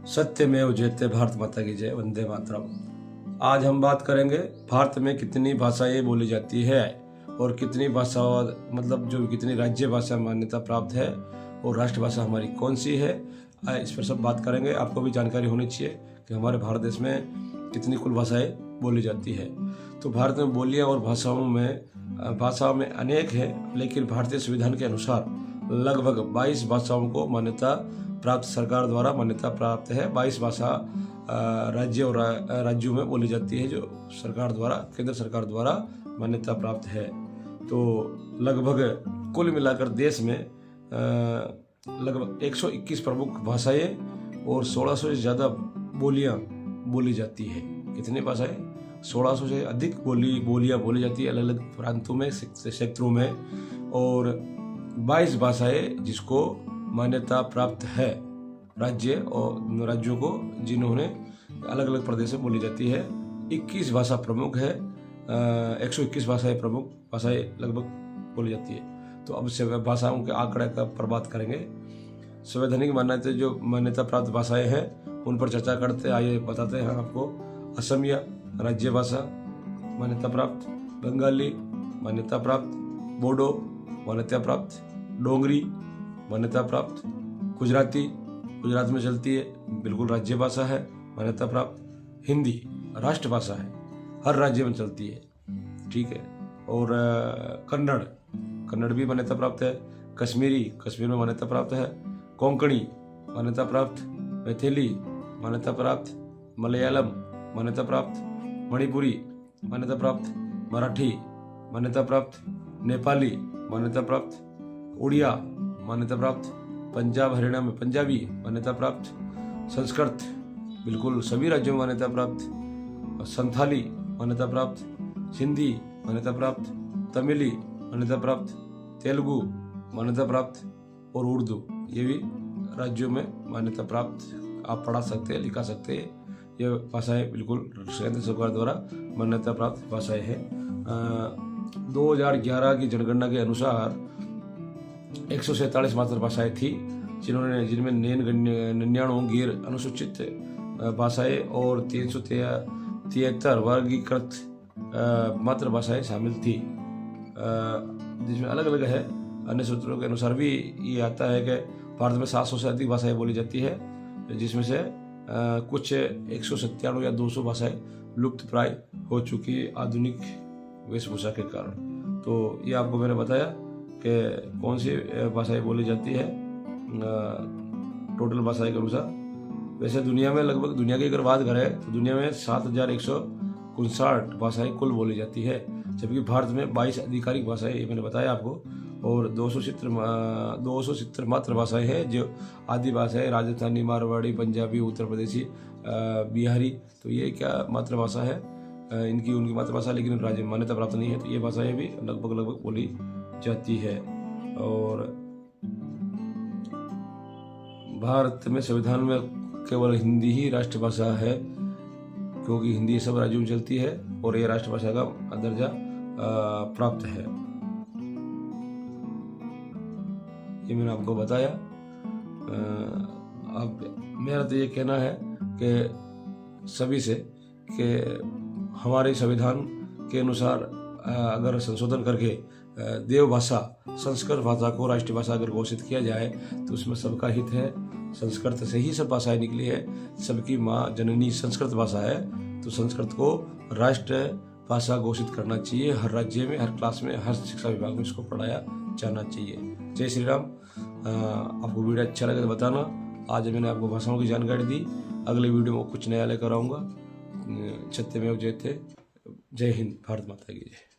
सत्यमेव जयते, भारत माता की जय, वंदे मातरम। आज हम बात करेंगे भारत में कितनी भाषाएं बोली जाती है और कितनी भाषा मतलब जो कितनी राज्य भाषा मान्यता प्राप्त है और राष्ट्रभाषा हमारी कौन सी है। इस पर सब बात करेंगे। आपको भी जानकारी होनी चाहिए कि हमारे भारत देश में कितनी कुल भाषाएं बोली जाती है। तो भारत में बोलियां और भाषाओं में अनेक है, लेकिन भारतीय संविधान के अनुसार लगभग 22 भाषाओं को मान्यता प्राप्त सरकार द्वारा मान्यता प्राप्त है। 22 भाषा राज्यों में बोली जाती है जो सरकार द्वारा, केंद्र सरकार द्वारा मान्यता प्राप्त है। तो लगभग कुल मिलाकर देश में लगभग 121 प्रमुख भाषाएं और 1600 से ज़्यादा बोलियां बोली जाती है। कितनी भाषाएं? 1600 से अधिक बोलियां बोली जाती है अलग अलग प्रांतों में, क्षेत्रों में, और 22 भाषाएं जिसको मान्यता प्राप्त है राज्यों को, जिन्होंने अलग अलग प्रदेश में बोली जाती है। 21 भाषा प्रमुख है, 121 भाषाएं प्रमुख भाषाएं लगभग बोली जाती है। तो अब से भाषाओं के आंकड़े पर बात करेंगे। संवैधानिक मान्यता जो मान्यता प्राप्त भाषाएं हैं उन पर चर्चा करते आइए बताते हैं आपको। असमिया राज्य भाषा मान्यता प्राप्त, बंगाली मान्यता प्राप्त, बोडो मान्यता प्राप्त, डोंगरी मान्यता प्राप्त, गुजराती गुजरात में चलती है, बिल्कुल राज्य भाषा है, मान्यता प्राप्त। हिंदी राष्ट्रभाषा है, हर राज्य में चलती है, ठीक है। और कन्नड़ भी मान्यता प्राप्त है। कश्मीर में मान्यता प्राप्त है। कोंकणी मान्यता प्राप्त, मैथिली मान्यता प्राप्त, मलयालम मान्यता प्राप्त, मणिपुरी मान्यता प्राप्त, मराठी मान्यता प्राप्त, नेपाली मान्यता प्राप्त, उड़िया मान्यता प्राप्त, पंजाब हरियाणा में पंजाबी मान्यता प्राप्त, संस्कृत बिल्कुल सभी राज्यों में मान्यता प्राप्त, संथाली मान्यता प्राप्त, सिंधी मान्यता प्राप्त, तमिली मान्यता प्राप्त, तेलुगु मान्यता प्राप्त और उर्दू, ये भी राज्यों में मान्यता प्राप्त। आप पढ़ा सकते हैं, लिखा सकते हैं। ये भाषाएं बिल्कुल केंद्र सरकार द्वारा मान्यता प्राप्त भाषाएं हैं। 2011 की जनगणना के अनुसार 147 मातृभाषाएं थी, जिनमें 99 गैर अनुसूचित भाषाएं और 373 वर्गीकृत मातृभाषाएं शामिल थी, जिसमें अलग अलग है। अन्य सूत्रों के अनुसार भी ये आता है कि भारत में 700 से अधिक भाषाएं बोली जाती है, जिसमें से कुछ 197 या 200 भाषाएं लुप्त प्राय हो चुकी है आधुनिक वेशभूषा के कारण। तो ये आपको मैंने बताया कि कौन सी भाषाएं बोली जाती है टोटल भाषाएं के अनुसार। वैसे दुनिया में लगभग, दुनिया की अगर बात करें तो दुनिया में 7159 भाषाएं कुल बोली जाती है, जबकि भारत में 22 आधिकारिक भाषाएं, ये मैंने बताया आपको, और 270 मातृभाषाएं हैं जो आदि भाषाएं, राजस्थानी, मारवाड़ी, पंजाबी, उत्तर प्रदेशी, बिहारी। तो ये क्या मातृभाषा है उनकी मातृभाषा, लेकिन राज्य में मान्यता प्राप्त नहीं है। तो ये भाषाएं भी लगभग बोली जाती है। और भारत में संविधान में केवल हिंदी ही राष्ट्रभाषा है, क्योंकि हिंदी सब राज्यों में चलती है और ये राष्ट्रभाषा का दर्जा प्राप्त है। ये मैंने आपको बताया। अब मेरा तो ये कहना है कि सभी से कि हमारे संविधान के अनुसार अगर संशोधन करके देवभाषा संस्कृत भाषा को राष्ट्रीय भाषा अगर घोषित किया जाए तो उसमें सबका हित है। संस्कृत से ही सब भाषाएं निकली है, सबकी माँ जननी संस्कृत भाषा है, तो संस्कृत को राष्ट्र भाषा घोषित करना चाहिए। हर राज्य में, हर क्लास में, हर शिक्षा विभाग में इसको पढ़ाया जाना चाहिए। जय श्री राम। आपको वीडियो अच्छा लगे तो बताना। आज मैंने आपको भाषाओं की जानकारी दी, अगले वीडियो में कुछ नया लेकर आऊँगा। सत्यमेव जयते। जय हिंद, भारत माता की जय।